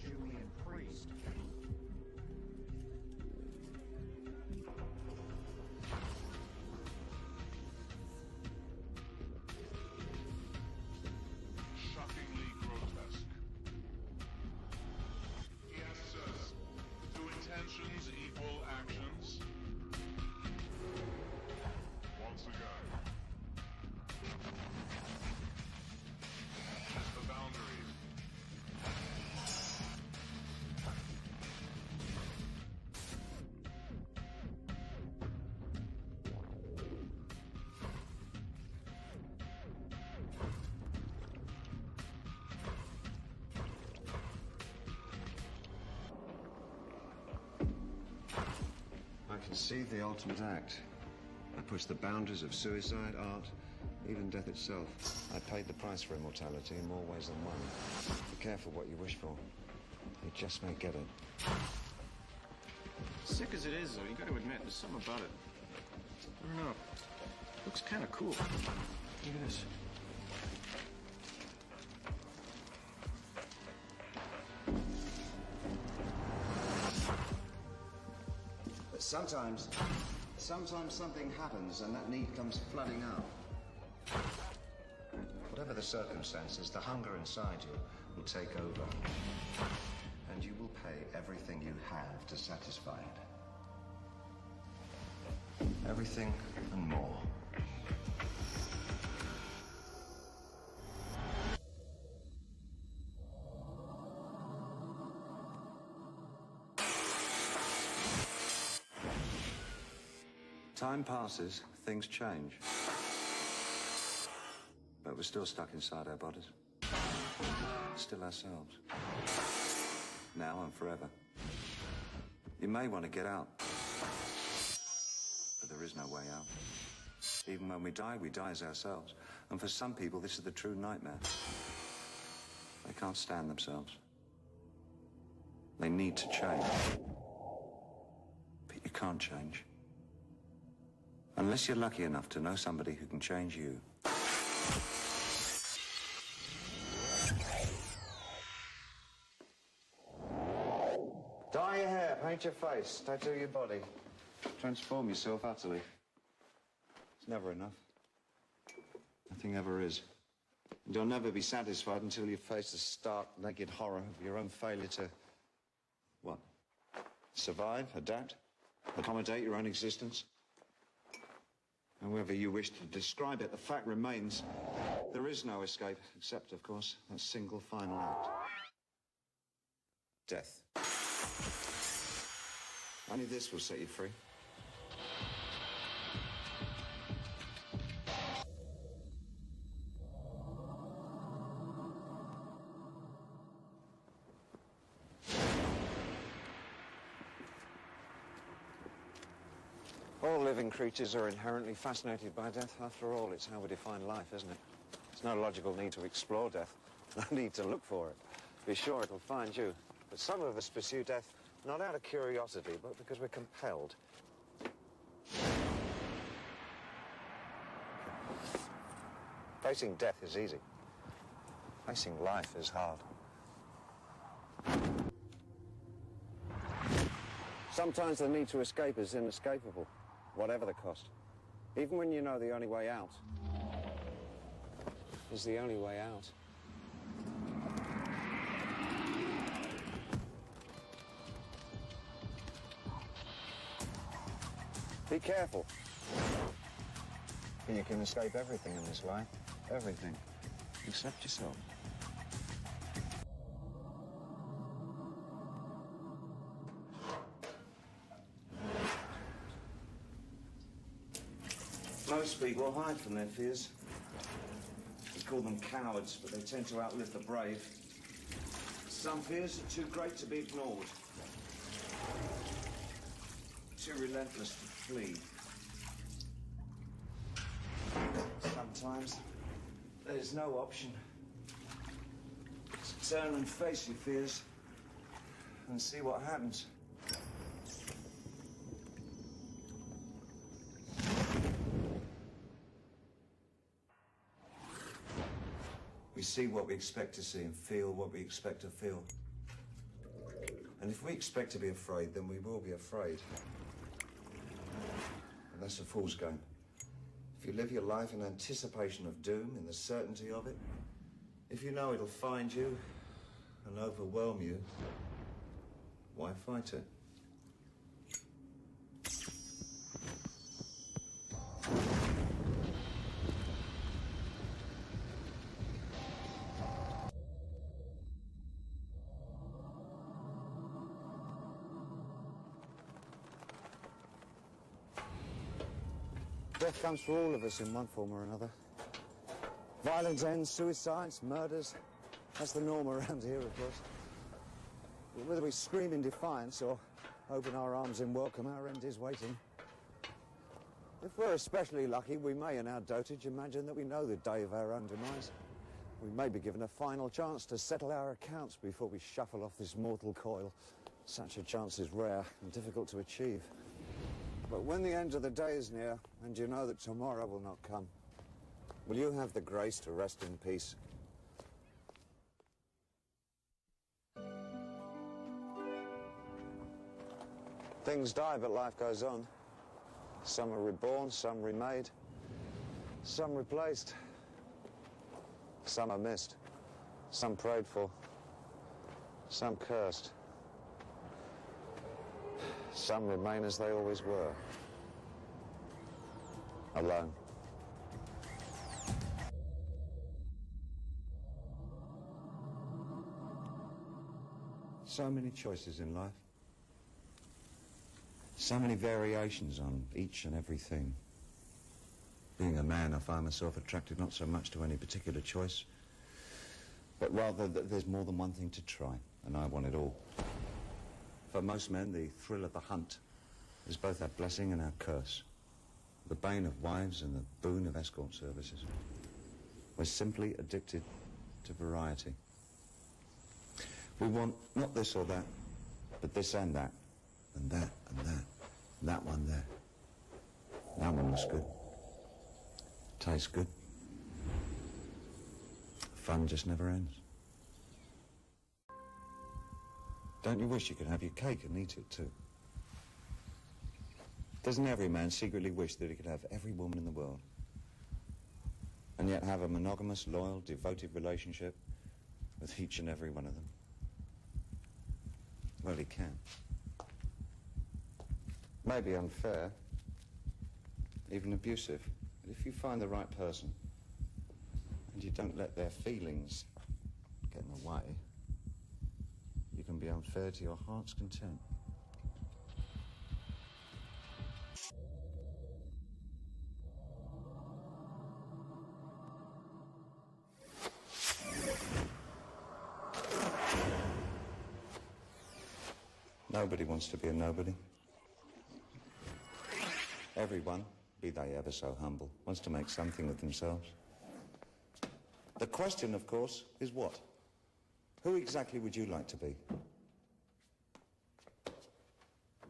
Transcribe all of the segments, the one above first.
Julian priest. Shockingly grotesque. Yes, sirs. Do intentions equal actions? Once again. Test the boundaries. I conceived the ultimate act. I pushed the boundaries of suicide, art, even death itself. I paid the price for immortality in more ways than one. Be careful what you wish for. You just may get it. Sick as it is, though, you got to admit, there's something about it. I don't know. It looks kind of cool. Look at this. But sometimes something happens and that need comes flooding out. Whatever the circumstances, the hunger inside you will take over. And you will pay everything you have to satisfy it. Everything and more. Time passes, things change. But we're still stuck inside our bodies. Still ourselves. Now and forever. You may want to get out. But there is no way out. Even when we die as ourselves. And for some people, this is the true nightmare. They can't stand themselves. They need to change. But you can't change. Unless you're lucky enough to know somebody who can change you. Dye your hair, paint your face, tattoo your body. Transform yourself utterly. It's never enough. Nothing ever is. And you'll never be satisfied until you face the stark, naked horror of your own failure to... what? Survive, adapt, accommodate your own existence. However you wish to describe it, the fact remains there is no escape, except, of course, that single final act. Death. Only this will set you free. All living creatures are inherently fascinated by death. After all, it's how we define life, isn't it? There's no logical need to explore death, no need to look for it. Be sure it'll find you. But some of us pursue death not out of curiosity, but because we're compelled. Facing death is easy. Facing life is hard. Sometimes the need to escape is inescapable, whatever the cost. Even when you know the only way out is the only way out. Be careful. You can escape everything in this life. Everything. Except yourself. Most people hide from their fears. We call them cowards, but they tend to outlive the brave. Some fears are too great to be ignored. Too relentless to flee. Sometimes there's no option. Just turn and face your fears and see what happens. We see what we expect to see and feel what we expect to feel. And if we expect to be afraid, then we will be afraid. And that's a fool's game. If you live your life in anticipation of doom, in the certainty of it, if you know it'll find you and overwhelm you, why fight it? Death comes for all of us in one form or another. Violent ends, suicides, murders. That's the norm around here, of course. Whether we scream in defiance or open our arms in welcome, our end is waiting. If we're especially lucky, we may in our dotage imagine that we know the day of our own demise. We may be given a final chance to settle our accounts before we shuffle off this mortal coil. Such a chance is rare and difficult to achieve. But when the end of the day is near, and you know that tomorrow will not come, will you have the grace to rest in peace? Things die, but life goes on. Some are reborn, some remade, some replaced. Some are missed, some prayed for, some cursed. Some remain as they always were, alone. So many choices in life. So many variations on each and everything. Being a man, I find myself attracted not so much to any particular choice, but rather that there's more than one thing to try, and I want it all. For most men, the thrill of the hunt is both our blessing and our curse, the bane of wives and the boon of escort services. We're simply addicted to variety. We want not this or that, but this and that, and that and that, and that one there. That one looks good. Tastes good. Fun just never ends. Don't you wish you could have your cake and eat it too? Doesn't every man secretly wish that he could have every woman in the world, and yet have a monogamous, loyal, devoted relationship with each and every one of them? Well, he can. Maybe unfair, even abusive, but if you find the right person and you don't let their feelings get in the way, you can be unfair to your heart's content. Nobody wants to be a nobody. Everyone, be they ever so humble, wants to make something of themselves. The question, of course, is what? Who exactly would you like to be?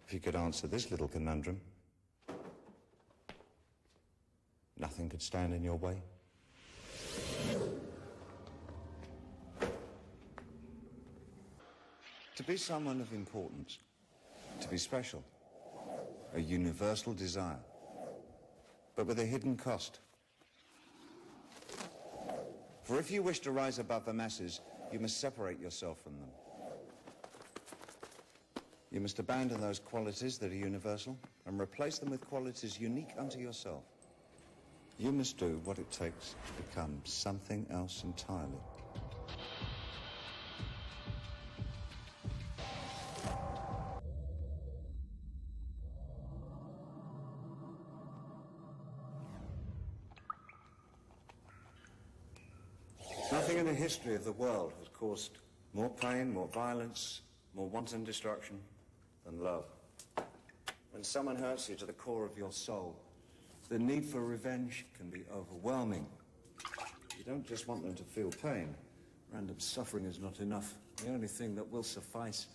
If you could answer this little conundrum, nothing could stand in your way. To be someone of importance, to be special, a universal desire, but with a hidden cost. For if you wish to rise above the masses, you must separate yourself from them. You must abandon those qualities that are universal and replace them with qualities unique unto yourself. You must do what it takes to become something else entirely. Nothing in the history of the world has caused more pain, more violence, more wanton destruction than love. When someone hurts you to the core of your soul, the need for revenge can be overwhelming. You don't just want them to feel pain. Random suffering is not enough. The only thing that will suffice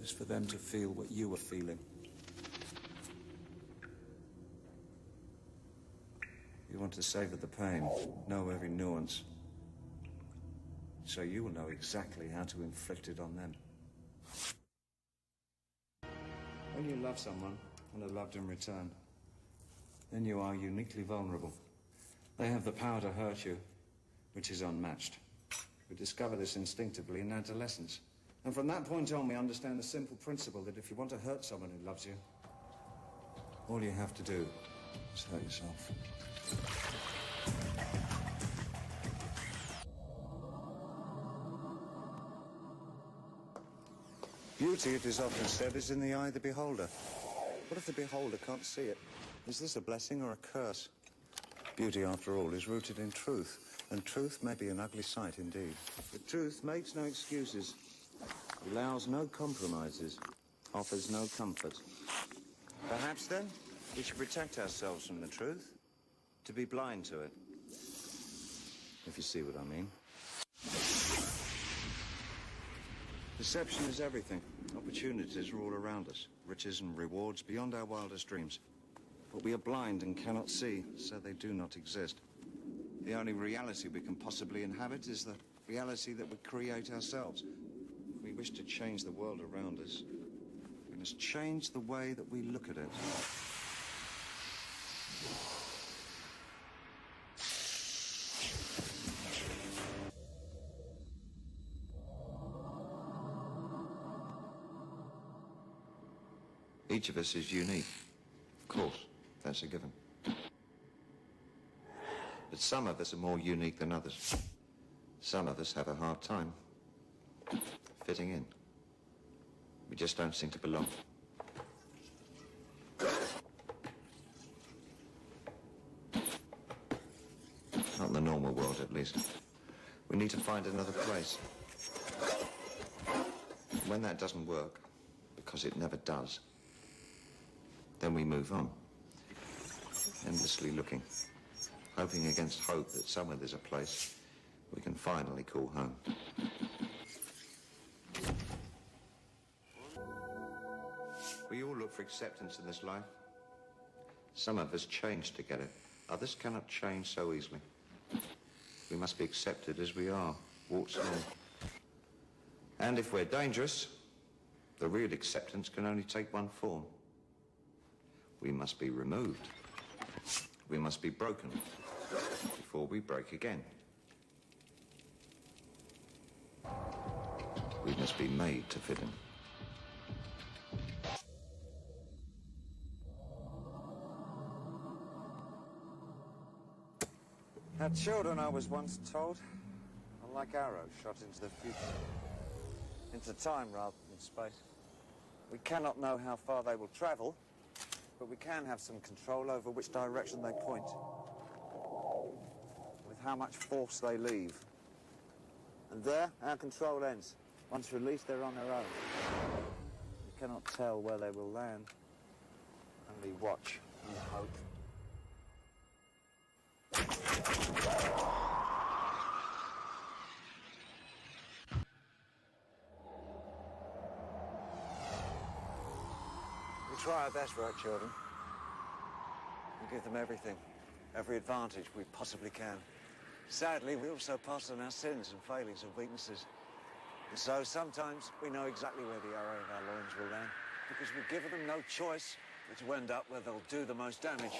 is for them to feel what you are feeling. You want to savor the pain, know every nuance, so you will know exactly how to inflict it on them. When you love someone and are loved in return, then you are uniquely vulnerable. They have the power to hurt you, which is unmatched. We discover this instinctively in adolescence. And from that point on, we understand the simple principle that if you want to hurt someone who loves you, all you have to do is hurt yourself. Beauty, it is often said, is in the eye of the beholder. What if the beholder can't see it? Is this a blessing or a curse? Beauty, after all, is rooted in truth, and truth may be an ugly sight indeed. But truth makes no excuses, allows no compromises, offers no comfort. Perhaps, then, we should protect ourselves from the truth, to be blind to it, if you see what I mean. Deception is everything. Opportunities are all around us, riches and rewards beyond our wildest dreams. But we are blind and cannot see, so they do not exist. The only reality we can possibly inhabit is the reality that we create ourselves. If we wish to change the world around us, we must change the way that we look at it. Each of us is unique. Of course, that's a given. But some of us are more unique than others. Some of us have a hard time fitting in. We just don't seem to belong. Not in the normal world, at least. We need to find another place. When that doesn't work, because it never does, then we move on, endlessly looking, hoping against hope that somewhere there's a place we can finally call home. We all look for acceptance in this life. Some of us change to get it. Others cannot change so easily. We must be accepted as we are, warts and all. And if we're dangerous, the real acceptance can only take one form. We must be removed. We must be broken before we break again. We must be made to fit in. Our children, I was once told, are like arrows shot into the future. Into time rather than space. We cannot know how far they will travel, but we can have some control over which direction they point, with how much force they leave. And there, our control ends. Once released, they're on their own. We cannot tell where they will land, only watch and hope. We try our best for our children. We give them everything, every advantage we possibly can. Sadly, we also pass on our sins and failings and weaknesses. And so sometimes we know exactly where the arrow of our loins will land, because we've given them no choice but to end up where they'll do the most damage.